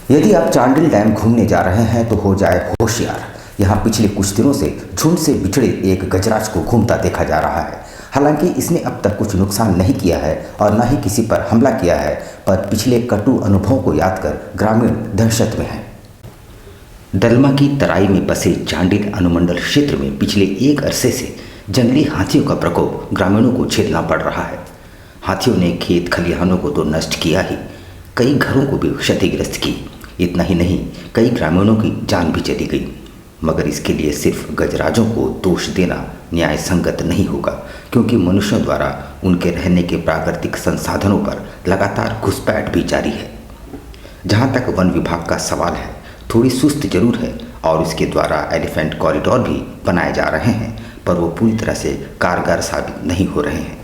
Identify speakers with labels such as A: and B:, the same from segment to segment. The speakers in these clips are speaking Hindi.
A: यदि आप चांडिल डैम घूमने जा रहे हैं तो हो जाए होशियार। यहाँ पिछले कुछ दिनों से झुंड से बिछड़े एक गजराज को घूमता देखा जा रहा है। हालांकि इसने अब तक कुछ नुकसान नहीं किया है और न ही किसी पर हमला किया है, पर पिछले कटु अनुभवों को याद कर ग्रामीण दहशत में हैं। दलमा की तराई में बसे चांडिल अनुमंडल क्षेत्र में पिछले एक अरसे से जंगली हाथियों का प्रकोप ग्रामीणों को झेलना पड़ रहा है। हाथियों ने खेत खलिहानों को तो नष्ट किया ही, कई घरों को भी क्षतिग्रस्त की। इतना ही नहीं, कई ग्रामीणों की जान भी चली गई। मगर इसके लिए सिर्फ गजराजों को दोष देना न्याय संगत नहीं होगा, क्योंकि मनुष्यों द्वारा उनके रहने के प्राकृतिक संसाधनों पर लगातार घुसपैठ भी जारी है। जहाँ तक वन विभाग का सवाल है, थोड़ी सुस्त जरूर है और उसके द्वारा एलिफेंट कॉरिडोर भी बनाए जा रहे हैं, पर वो पूरी तरह से कारगर साबित नहीं हो रहे हैं।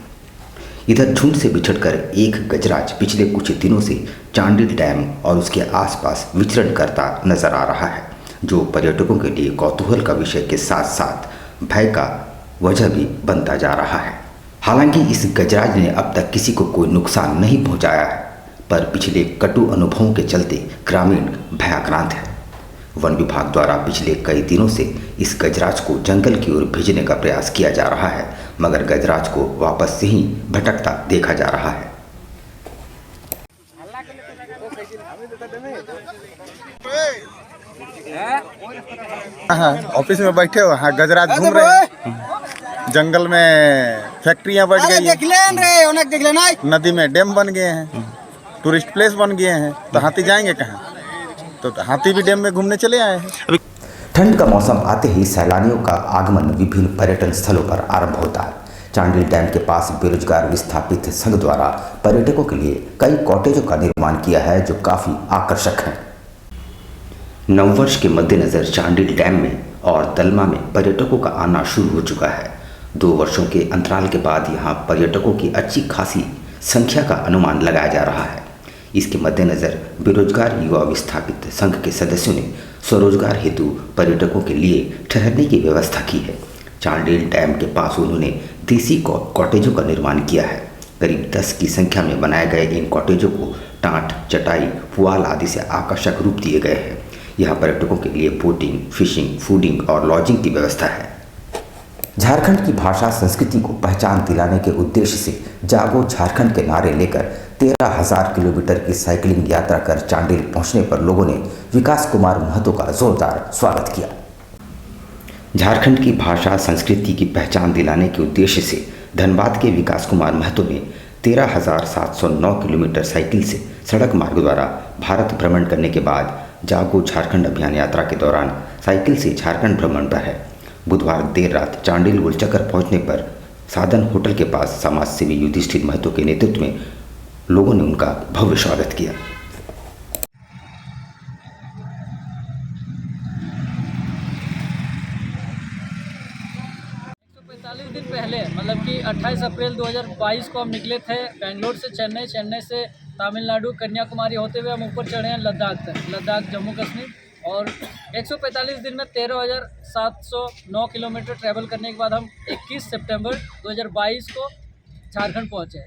A: इधर झुंड से बिछड़कर एक गजराज पिछले कुछ दिनों से चांडिल डैम और उसके आसपास विचरण करता नजर आ रहा है, जो पर्यटकों के लिए कौतूहल का विषय के साथ साथ भय का वजह भी बनता जा रहा है। हालांकि इस गजराज ने अब तक किसी को कोई नुकसान नहीं पहुंचाया है, पर पिछले कटु अनुभवों के चलते ग्रामीण भयाक्रांत है। वन विभाग द्वारा पिछले कई दिनों से इस गजराज को जंगल की ओर भेजने का प्रयास किया जा रहा है, मगर गजराज को वापस से ही भटकता देखा जा रहा है।
B: ऑफिस में बैठे हो, हाँ गजराज घूम रहे हैं। जंगल में फैक्ट्रियां बढ़ गई हैं, नदी में डैम बन गए हैं, टूरिस्ट प्लेस बन गए हैं, तो हाथी जाएंगे कहाँ? तो हाथी भी डैम में घूमने चले आए हैं।
A: ठंड का मौसम आते ही सैलानियों का आगमन विभिन्न पर्यटन स्थलों पर आरंभ होता है। चांडिल डैम के पास बेरोजगार विस्थापित संघ द्वारा पर्यटकों के लिए कई कॉटेजों का निर्माण किया है, जो काफी आकर्षक हैं। नववर्ष के मद्देनजर चांडिल डैम में और दलमा में पर्यटकों का आना शुरू हो चुका है। 2 वर्षों के अंतराल के बाद यहाँ पर्यटकों की अच्छी खासी संख्या का अनुमान लगाया जा रहा है। इसके मद्देनजर बेरोजगार युवा विस्थापित संघ के सदस्यों ने स्वरोजगार हेतु पर्यटकों के लिए ठहरने की व्यवस्था की है। चांडिल डैम के पास उन्होंने देसी कॉटेजों का निर्माण किया है। करीब 10 की संख्या में बनाए गए इन कॉटेजों को टाट, चटाई, पुआल आदि से आकर्षक रूप दिए गए हैं। यहाँ पर्यटकों के लिए बोटिंग, फिशिंग, फूडिंग और लॉजिंग की व्यवस्था है। झारखंड की भाषा संस्कृति को पहचान दिलाने के उद्देश्य से जागो झारखंड के नारे लेकर 13,000 किलोमीटर की साइकिलिंग यात्रा कर चांडिल पहुंचने पर लोगों ने विकास कुमार महतो का जोरदार स्वागत किया। झारखंड की भाषा संस्कृति की पहचान दिलाने के उद्देश्य से धनबाद के विकास कुमार महतो ने 13,709 किलोमीटर साइकिल से सड़क मार्ग द्वारा भारत भ्रमण करने के बाद जागो झारखंड अभियान यात्रा के दौरान साइकिल से झारखंड भ्रमण पर है। बुधवार देर रात चांडिल गोलचक्कर पहुंचने पर साधन होटल के पास समाज सेवी युधिष्ठिर महतो के नेतृत्व में लोगों ने उनका भव्य स्वागत किया।
C: 145 दिन पहले मतलब कि 28 अप्रैल 2022 को हम निकले थे बेंगलोर से चेन्नई, चेन्नई से तमिलनाडु, कन्याकुमारी होते हुए हम ऊपर चढ़े हैं लद्दाख तक, लद्दाख जम्मू कश्मीर। और 145 दिन में 13,709 किलोमीटर ट्रैवल करने के बाद हम 21 सितंबर 2022 को झारखंड पहुँचे।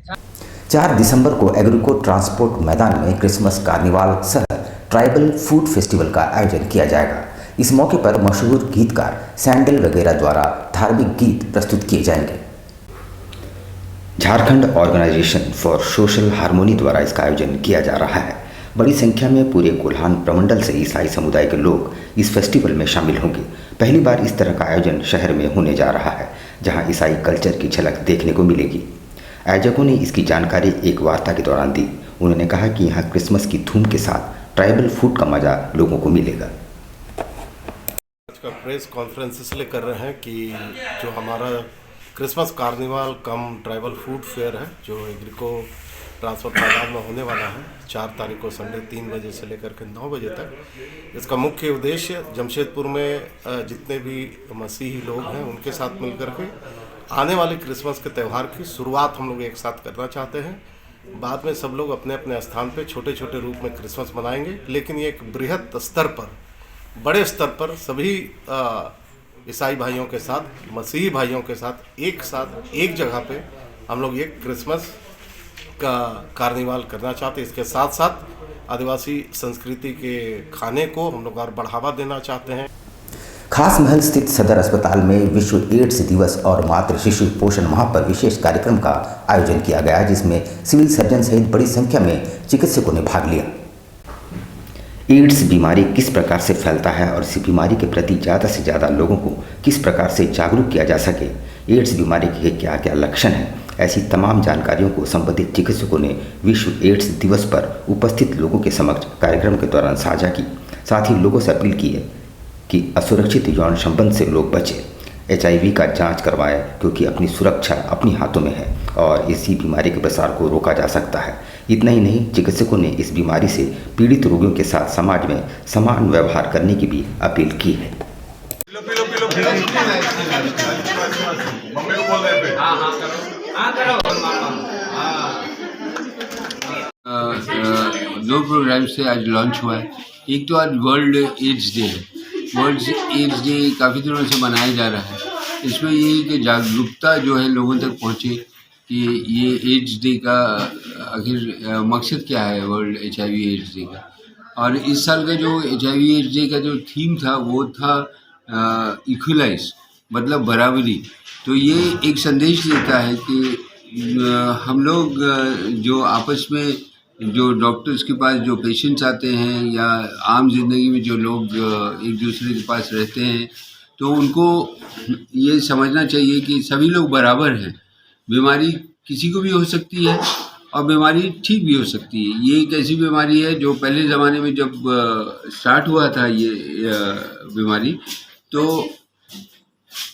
A: 4 दिसंबर को एग्रीको ट्रांसपोर्ट मैदान में क्रिसमस कार्निवाल सह ट्राइबल फूड फेस्टिवल का आयोजन किया जाएगा। इस मौके पर मशहूर गीतकार सैंडल वगैरह द्वारा धार्मिक गीत प्रस्तुत किए जाएंगे। Jharkhand organisation for social harmony द्वारा इसका आयोजन किया जा रहा है। बड़ी संख्या में पूरे कोल्हान प्रमंडल से ईसाई समुदाय के लोग इस फेस्टिवल में शामिल होंगे। पहली बार इस तरह का आयोजन शहर में होने जा रहा है, जहां ईसाई कल्चर की झलक देखने को मिलेगी। आयोजकों ने इसकी जानकारी एक वार्ता के दौरान दी। उन्होंने कहा कि यहाँ क्रिसमस की धूम के साथ ट्राइबल फूड का मजा लोगों को मिलेगा।
D: आज का प्रेस कॉन्फ्रेंस इसलिए कर रहे हैं कि जो हमारा क्रिसमस कार्निवाल कम ट्राइबल फूड फेयर है, जो एग्रीको ट्रांसपोर्ट मैदान में होने वाला है 4 तारीख को संडे 3 बजे से लेकर के 9 बजे तक। इसका मुख्य उद्देश्य जमशेदपुर में जितने भी मसीही लोग हैं उनके साथ मिलकर के आने वाले क्रिसमस के त्यौहार की शुरुआत हम लोग एक साथ करना चाहते हैं। बाद में सब लोग अपने अपने स्थान पे छोटे छोटे रूप में क्रिसमस मनाएंगे, लेकिन ये एक बृहत स्तर पर, बड़े स्तर पर सभी ईसाई भाइयों के साथ, मसीही भाइयों के साथ एक जगह पे हम लोग ये क्रिसमस का कार्निवाल करना चाहते हैं। इसके साथ साथ आदिवासी संस्कृति के खाने को हम लोग और बढ़ावा देना चाहते हैं।
A: खास महल स्थित सदर अस्पताल में विश्व एड्स दिवस और मातृ शिशु पोषण माह पर विशेष कार्यक्रम का आयोजन किया गया, जिसमें सिविल सर्जन सहित बड़ी संख्या में चिकित्सकों ने भाग लिया। एड्स बीमारी किस प्रकार से फैलता है और इस बीमारी के प्रति ज़्यादा से ज़्यादा लोगों को किस प्रकार से जागरूक किया जा सके, एड्स बीमारी के क्या क्या लक्षण हैं, ऐसी तमाम जानकारियों को संबंधित चिकित्सकों ने विश्व एड्स दिवस पर उपस्थित लोगों के समक्ष कार्यक्रम के दौरान साझा की। साथ ही लोगों से अपील की है कि असुरक्षित यौन संबंध से लोग बचें, HIV का जांच करवाएं, क्योंकि अपनी सुरक्षा अपनी हाथों में है और इसी बीमारी के प्रसार को रोका जा सकता है। इतना ही नहीं, चिकित्सकों ने इस बीमारी से पीड़ित रोगियों के साथ समाज में समान व्यवहार करने की भी अपील की है।
E: दो प्रोग्राम से आज लॉन्च हुआ है। एक तो आज वर्ल्ड एड्स डे है। वर्ल्ड एड्स डे काफ़ी दिनों से मनाया जा रहा है। इसमें ये कि जागरूकता जो है लोगों तक पहुँचे कि ये एड्स डे का आखिर मकसद क्या है, वर्ल्ड HIV एड्स डे का। और इस साल का जो HIV एड्स डे का जो थीम था वो था इक्वलाइज, मतलब बराबरी। तो ये एक संदेश देता है कि हम लोग जो आपस में जो डॉक्टर्स के पास जो पेशेंट्स आते हैं या आम जिंदगी में जो लोग एक दूसरे के पास रहते हैं, तो उनको ये समझना चाहिए कि सभी लोग बराबर हैं। बीमारी किसी को भी हो सकती है और बीमारी ठीक भी हो सकती है। ये एक ऐसी बीमारी है जो पहले ज़माने में जब स्टार्ट हुआ था ये बीमारी, तो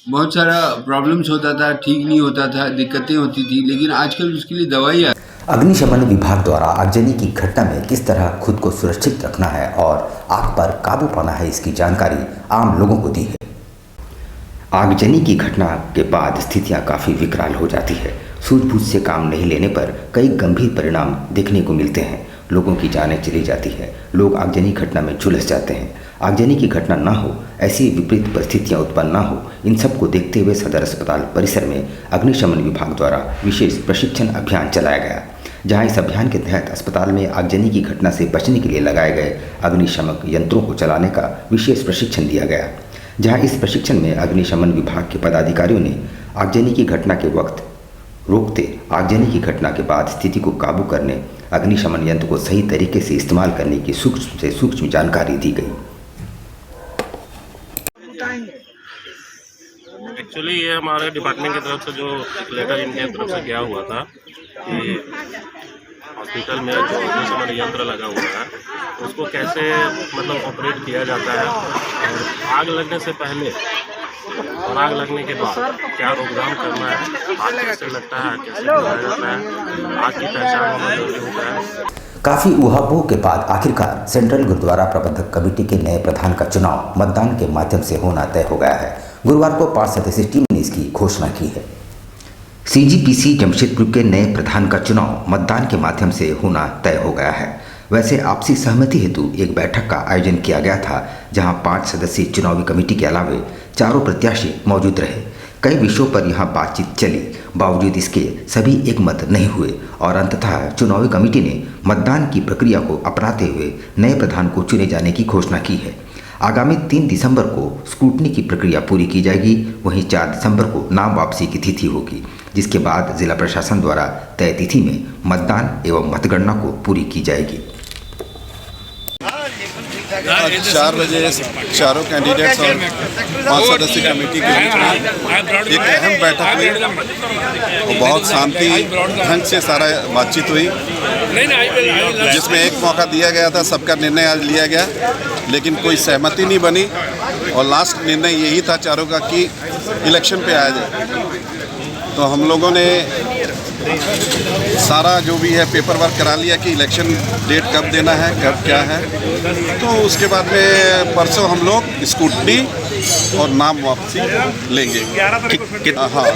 E: बहुत सारा प्रॉब्लम्स होता था, ठीक नहीं होता था, दिक्कतें होती थी, लेकिन आजकल उसके लिए दवाई
A: अग्निशमन विभाग द्वारा आगजनी की घटना में किस तरह खुद को सुरक्षित रखना है और आग पर काबू पाना है, इसकी जानकारी आम लोगों को दी है। आगजनी की घटना के बाद स्थितियां काफ़ी विकराल हो जाती है। सूझबूझ से काम नहीं लेने पर कई गंभीर परिणाम देखने को मिलते हैं। लोगों की जानें चली जाती है, लोग आगजनी घटना में झुलस जाते हैं। आगजनी की घटना ना हो, ऐसी विपरीत परिस्थितियां उत्पन्न ना हो, इन सब को देखते हुए सदर अस्पताल परिसर में अग्निशमन विभाग द्वारा विशेष प्रशिक्षण अभियान चलाया गया, जहां इस अभियान के तहत अस्पताल में आगजनी की घटना से बचने के लिए लगाए गए अग्निशमक यंत्रों को चलाने का विशेष प्रशिक्षण दिया गया। जहां इस प्रशिक्षण में अग्निशमन विभाग के पदाधिकारियों ने आगजनी की घटना के वक्त रोकते, आगजनी की घटना के बाद स्थिति को काबू करने, अग्निशमन यंत्र को सही तरीके से इस्तेमाल करने की सूक्ष्म से सूक्ष्म जानकारी दी गई।
F: एक्चुअली ये हमारे डिपार्टमेंट की तरफ से जो लेटर इनके तरफ से गया हुआ था कि हॉस्पिटल में जो अग्निशमन यंत्र लगा हुआ है उसको कैसे मतलब ऑपरेट किया जाता है, और आग लगने से पहले और आग लगने के बाद क्या रोकथाम करना है, आग कैसे लगता है, कैसे बुझाया जाता है, आग की पहचान होना जरूरी होता है।
A: काफ़ी उहापोह के बाद आखिरकार सेंट्रल गुरुद्वारा प्रबंधक कमेटी के नए प्रधान का चुनाव मतदान के माध्यम से होना तय हो गया है। गुरुवार को 5 सदस्यीय टीम ने इसकी घोषणा की है। CGPC जमशेदपुर के नए प्रधान का चुनाव मतदान के माध्यम से होना तय हो गया है। वैसे आपसी सहमति हेतु एक बैठक का आयोजन किया गया था, जहां 5 सदस्यीय चुनावी कमेटी के अलावे 4 प्रत्याशी मौजूद रहे। कई विषयों पर यहां बातचीत चली, बावजूद इसके सभी एकमत नहीं हुए और अंततः चुनावी कमेटी ने मतदान की प्रक्रिया को अपनाते हुए नए प्रधान को चुने जाने की घोषणा की है। आगामी 3 दिसंबर को स्क्रूटनी की प्रक्रिया पूरी की जाएगी, वहीं 4 दिसंबर को नाम वापसी की तिथि होगी, जिसके बाद जिला प्रशासन द्वारा तय तिथि में मतदान एवं मतगणना को पूरी की जाएगी।
B: आज 4 बजे चारों कैंडिडेट्स और 5 सदस्यीय कमेटी के बीच में एक अहम बैठक हुई और बहुत शांति ढंग से सारा बातचीत हुई, जिसमें एक मौका दिया गया था, सबका निर्णय आज लिया गया, लेकिन कोई सहमति नहीं बनी और लास्ट निर्णय यही था चारों का कि इलेक्शन पे आया जाए। तो हम लोगों ने सारा जो भी है पेपर वर्क करा लिया कि इलेक्शन डेट कब देना है, कब क्या है। तो उसके बाद में परसों हम लोग स्कूटनी और नाम वापसी लेंगे। हाँ,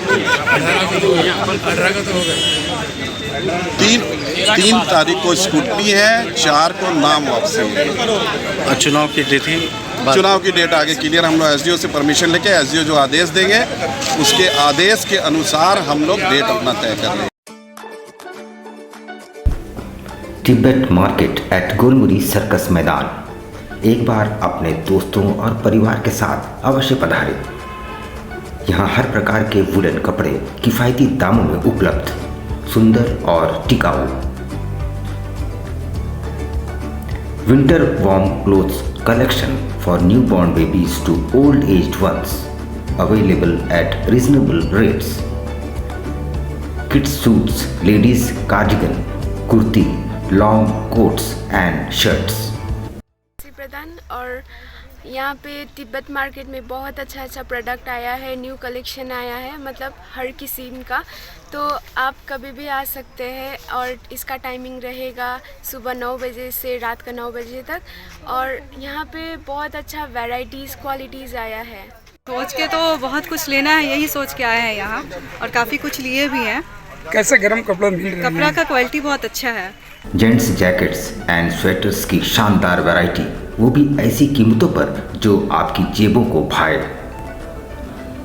B: 3 तारीख को स्कूटनी है, 4 को नाम वापसी है।
F: चुनाव की तिथि,
B: चुनाव की डेट आगे क्लियर, हम लोग SDO से परमिशन लेके SDO जो आदेश देंगे उसके आदेश के अनुसार हम लोग डेट अपना तय कर लेंगे।
A: Tibet market at Golmuri circus मैदान। एक बार अपने दोस्तों और परिवार के साथ अवश्य पधारें। यहाँ हर प्रकार के वुलन कपड़े किफ़ायती दामों में उपलब्ध, सुंदर और टिकाऊ। Winter warm clothes collection for newborn babies to old aged ones available at reasonable rates. Kids suits, ladies cardigan, kurti, long coats and shirts.
G: प्रदान और यहाँ पे तिब्बत मार्केट में बहुत अच्छा प्रोडक्ट आया है, न्यू कलेक्शन आया है, मतलब हर किस्म का। तो आप कभी भी आ सकते हैं और इसका टाइमिंग रहेगा सुबह 9 बजे से रात का 9 बजे तक। और यहाँ पे बहुत अच्छा वैरायटीज़ क्वालिटीज़ आया है।
H: सोच के तो बहुत कुछ लेना है, यही सोच के आए हैं यहाँ और काफ़ी कुछ लिए भी हैं।
I: कैसे गर्म कपड़ा मिल रहा है?
H: कपड़ा का क्वालिटी बहुत अच्छा है।
A: जेंट्स जैकेट्स एंड स्वेटर्स की शानदार वैरायटी, वो भी ऐसी कीमतों पर जो आपकी जेबों को भाए।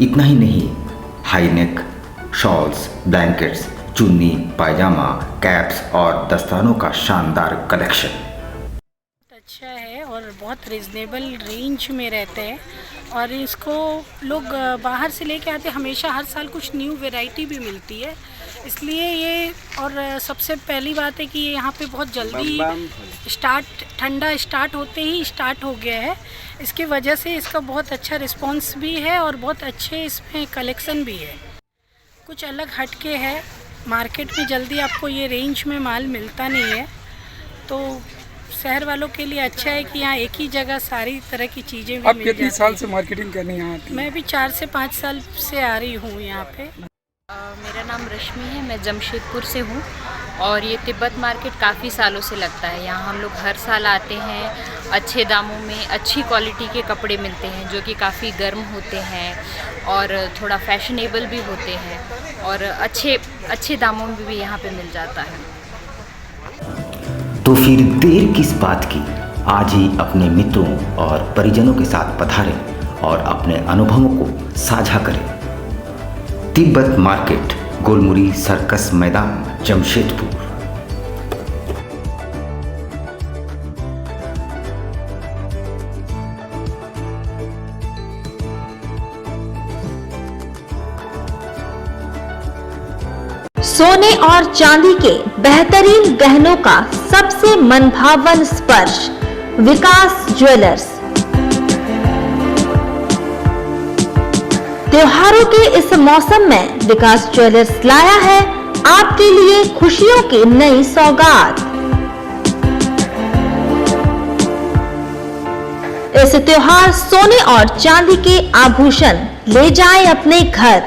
A: इतना ही नहीं, हाई नेक शॉल्स, ब्लैंकेट्स, चुन्नी, पायजामा, कैप्स और दस्तानों का शानदार कलेक्शन।
J: अच्छा है और बहुत रिजनेबल रेंज में रहते हैं और इसको लोग बाहर से लेके आते हैं। हमेशा हर साल कुछ न्यू वैरायटी भी मिलती है, इसलिए ये। और सबसे पहली बात है कि ये यहाँ पे बहुत जल्दी ठंडा स्टार्ट होते ही स्टार्ट हो गया है। इसकी वजह से इसका बहुत अच्छा रिस्पांस भी है और बहुत अच्छे इसमें कलेक्शन भी है। कुछ अलग हटके है, मार्केट में जल्दी आपको ये रेंज में माल मिलता नहीं है, तो शहर वालों के लिए अच्छा है कि यहाँ एक ही जगह सारी तरह की चीज़ें भी
I: आप
J: मिल
I: कितने
J: जाती
I: साल
J: हैं।
I: से मार्केटिंग करने यहाँ आती हैं?
J: मैं भी 4 से 5 साल से आ रही हूँ यहाँ पे।
K: मेरा नाम रश्मि है, मैं जमशेदपुर से हूँ और ये तिब्बत मार्केट काफ़ी सालों से लगता है। यहाँ हम लोग हर साल आते हैं। अच्छे दामों में अच्छी क्वालिटी के कपड़े मिलते हैं जो कि काफ़ी गर्म होते हैं और थोड़ा फैशनेबल भी होते हैं और अच्छे दामों में भी यहाँ पे मिल जाता है।
A: तो फिर देर किस बात की, आज ही अपने मित्रों और परिजनों के साथ पधारें और अपने अनुभवों को साझा करें। तिब्बत मार्केट, गोलमुरी सर्कस मैदान, जमशेदपुर।
L: सोने और चांदी के बेहतरीन गहनों का सबसे मनभावन स्पर्श, विकास ज्वेलर्स। त्योहारों के इस मौसम में विकास ज्वेलर्स लाया है आपके लिए खुशियों की नई सौगात। इस त्योहार सोने और चांदी के आभूषण ले जाएं अपने घर,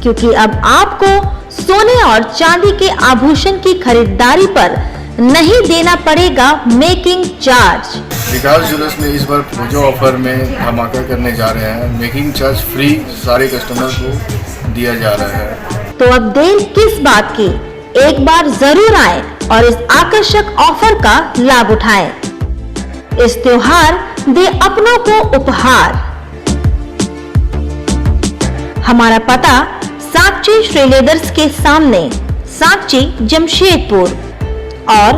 L: क्योंकि अब आपको सोने और चांदी के आभूषण की खरीदारी पर नहीं देना पड़ेगा मेकिंग चार्ज।
M: विकास ज्वेलर्स में इस बार पूजा ऑफर में धमाका करने जा रहे हैं। मेकिंग चार्ज फ्री सारे कस्टमर को दिया जा रहा है।
L: तो अब देर किस बात की, एक बार जरूर आएं और इस आकर्षक ऑफर का लाभ उठाएं। इस त्योहार दे अपनों को उपहार। हमारा पता साक्षी श्री लेदर्स के सामने, साक्षी जमशेदपुर, और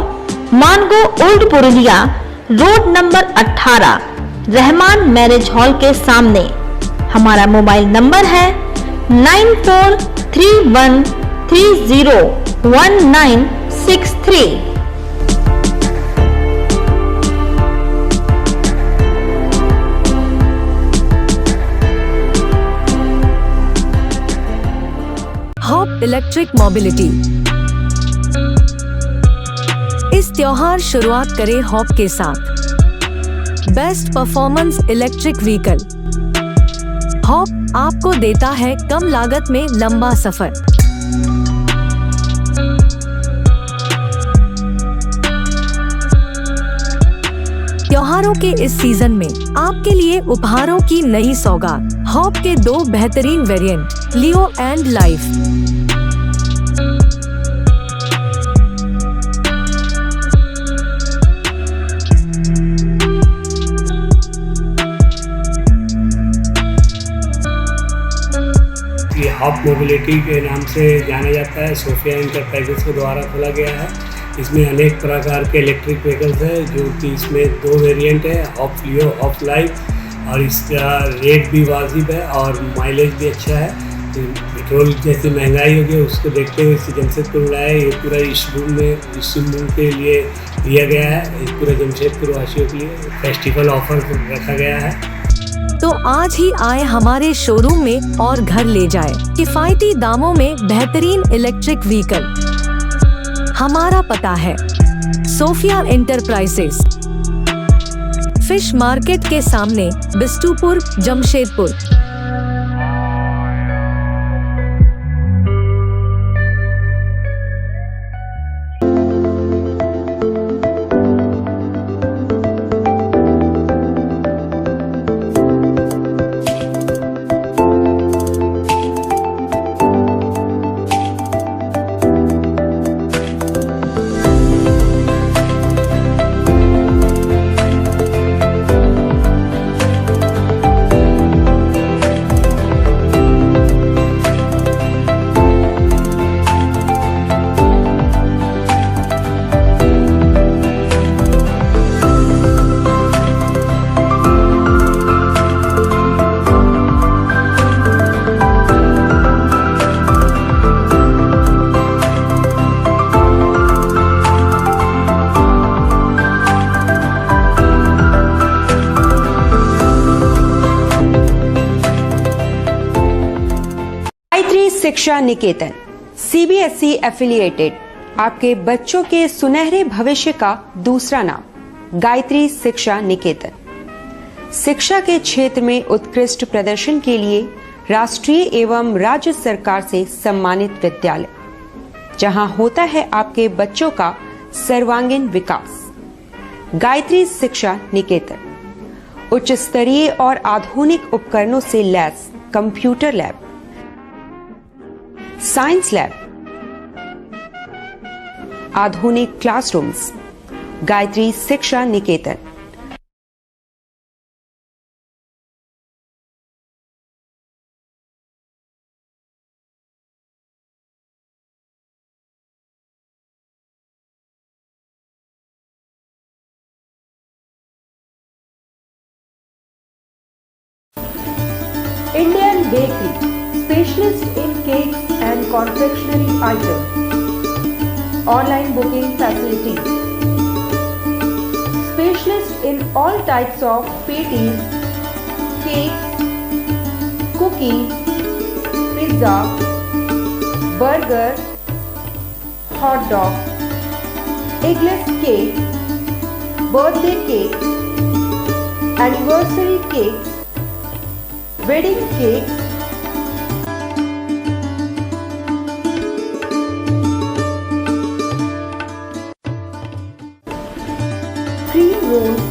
L: Mango old Purulia road number 18 Rahman marriage hall के सामने। हमारा मोबाइल नंबर है 9431301963।
N: Hop electric mobility. इस त्योहार शुरुआत करें हॉप के साथ। Best performance electric vehicle. Hop आपको देता है कम लागत में लंबा सफर। त्योहारों के इस सीजन में आपके लिए उपहारों की नई सौगात। हॉप के 2 बेहतरीन वेरिएंट, लियो एंड लाइफ।
O: ये हॉप मोबिलिटी के नाम से जाना जाता है। सोफिया इंटरप्राइजेस के द्वारा खोला गया है। इसमें अनेक प्रकार के इलेक्ट्रिक व्हीकल्स हैं, जो कि इसमें 2 वेरिएंट है, हॉप लियो, हॉप लाइफ, और इसका रेट भी वाजिब है और माइलेज भी अच्छा है। पेट्रोल जैसी महंगाई होगी उसको देखते हुए इसे जमशेदपुर में लाया। ये पूरा इस मूव के लिए दिया गया है, इस पूरे जमशेदपुर वासियों के लिए फेस्टिवल ऑफर रखा गया है।
N: तो आज ही आए हमारे शोरूम में और घर ले जाए किफायती दामों में बेहतरीन इलेक्ट्रिक व्हीकल। हमारा पता है सोफिया एंटरप्राइजेस, फिश मार्केट के सामने, बिष्टुपुर, जमशेदपुर।
P: शिक्षा निकेतन CBSE एफिलिएटेड आपके बच्चों के सुनहरे भविष्य का दूसरा नाम गायत्री शिक्षा निकेतन। शिक्षा के क्षेत्र में उत्कृष्ट प्रदर्शन के लिए राष्ट्रीय एवं राज्य सरकार से सम्मानित विद्यालय, जहां होता है आपके बच्चों का सर्वांगीण विकास। गायत्री शिक्षा निकेतन उच्च स्तरीय और आधुनिक उपकरणों से lace computer lab, science lab, आधुनिक क्लासरूम्स। गायत्री शिक्षा निकेतन। Indian Bakery, specialist in cakes and confectionery items. Online booking facilities. Specialist in all types of patties, cakes, cookies, pizza, burger, hot dog, eggless cake, birthday cake, anniversary cakes, wedding cakes, cream rolls,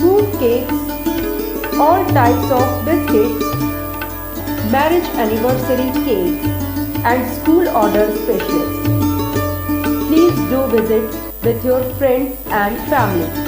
P: fruit cakes, all types of biscuits, marriage anniversary cakes, and school order specialists. Please do visit with your friends and family.